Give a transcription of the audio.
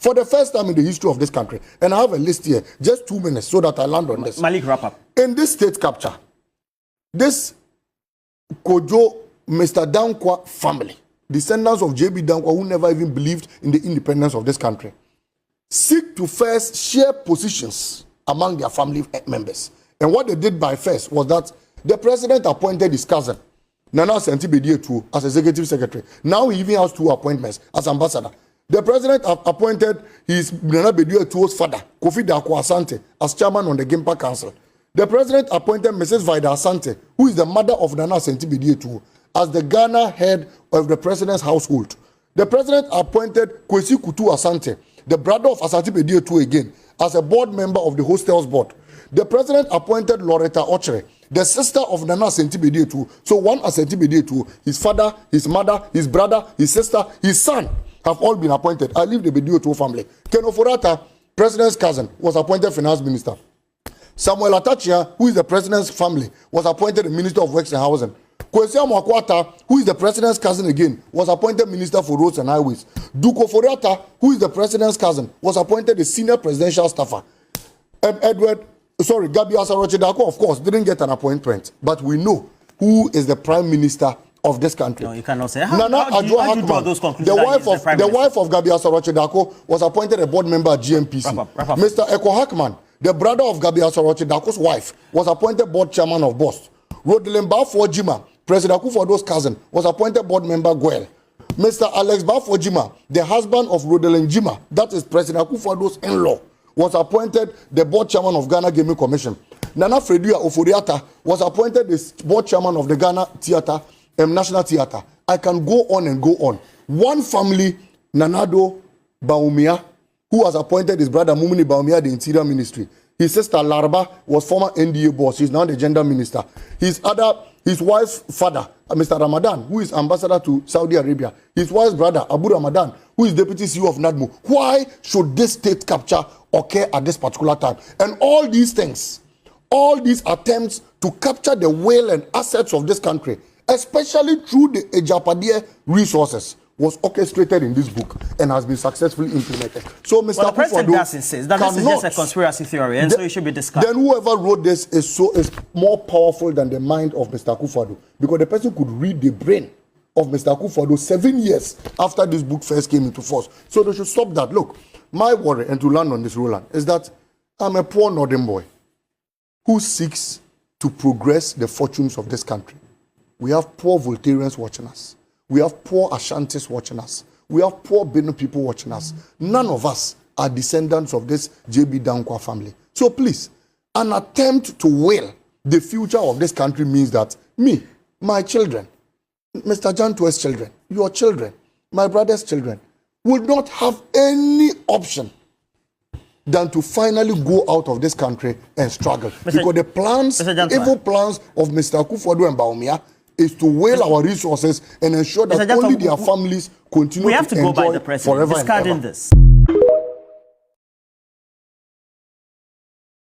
for the first time in the history of this country. And I have a list here, just 2 minutes, so that I land on this. Malik, wrap up. In this state capture, this Kojo, Mr. Dankwa family, descendants of J.B. Dankwa, who never even believed in the independence of this country, seek to first share positions among their family members. And what they did by first was that the president appointed his cousin, Nana Asante Bediatu, as executive secretary. Now he even has 2 appointments as ambassador. The president appointed his Nana Bediatu's father, Kofi Dako Asante, as chairman on the Gimpa Council. The president appointed Mrs. Vida Asante, who is the mother of Nana Asante Bediatu, as the Ghana head of the president's household. The president appointed Kwesi Kutu Asante, the brother of Asante Bediatu again, as a board member of the hostels board. The president appointed Loretta Ochere, the sister of Nana Asante Bediatu. So one Asante Bediatu, his father, his mother, his brother, his sister, his son have all been appointed. I leave the Bediatu family. Ken Ofori-Atta, president's cousin, was appointed finance minister. Samuel Atachia, who is the president's family, was appointed the minister of works and housing. Kwesi Amoako-Atta, who is the president's cousin again, was appointed minister for roads and highways. Duke Ofori-Atta, who is the president's cousin, was appointed the senior presidential staffer. Gabi Asaro-Roche Darko, of course, didn't get an appointment, but we know who is the prime minister of this country. No, you cannot say. Nana Adwoa Hakman, the wife of Gabi Asaro-Roche Darko, was appointed a board member at GMPC. Wrap up. Mr. Eko Hakman, the brother of Gabi Asaro-Roche Darko's wife, was appointed board chairman of BOST. Rodelin Bafo-Jima, President Akufo-Addo's cousin, was appointed board member Gwel. Mr. Alex Bafo-Jima, the husband of Rodelin Jima, that is President Akufo-Addo's in-law, was appointed the board chairman of Ghana Gaming Commission. Nana Fredua Ofori-Atta was appointed the board chairman of the Ghana Theatre, National Theatre. I can go on and go on. One family, Nanado Baumia, who was appointed his brother Mumuni Baumia, the Interior Ministry. His sister Laraba was former NDA boss. She's now the gender minister. His wife's father, Mr. Ramadan, who is ambassador to Saudi Arabia. His wife's brother, Abu Ramadan, who is deputy CEO of NADMO. Why should this state capture occur at this particular time? And all these things, all these attempts to capture the will and assets of this country, especially through the Ejapadia resources, was orchestrated in this book and has been successfully implemented. So, Mr. Well, the president does insist that this is just a conspiracy theory, and so it should be discussed. Then whoever wrote this is more powerful than the mind of Mr. Akufo-Addo, because the person could read the brain of Mr. Akufo-Addo 7 years after this book first came into force. So they should stop that. Look, my worry, and to land on this, Roland, is that I'm a poor northern boy who seeks to progress the fortunes of this country. We have poor Voltarians watching us. We have poor Ashantis watching us. We have poor Benue people watching us. None of us are descendants of this J.B. Dankwa family. So please, an attempt to will the future of this country means that me, my children, Mr. Jantue's children, your children, my brother's children, will not have any option than to finally go out of this country and struggle. Because the plans, evil plans of Mr. Akufo-Addo and Baumia is to whale our resources and ensure that only their families continue to enjoy by the president forever and ever. Discarding this.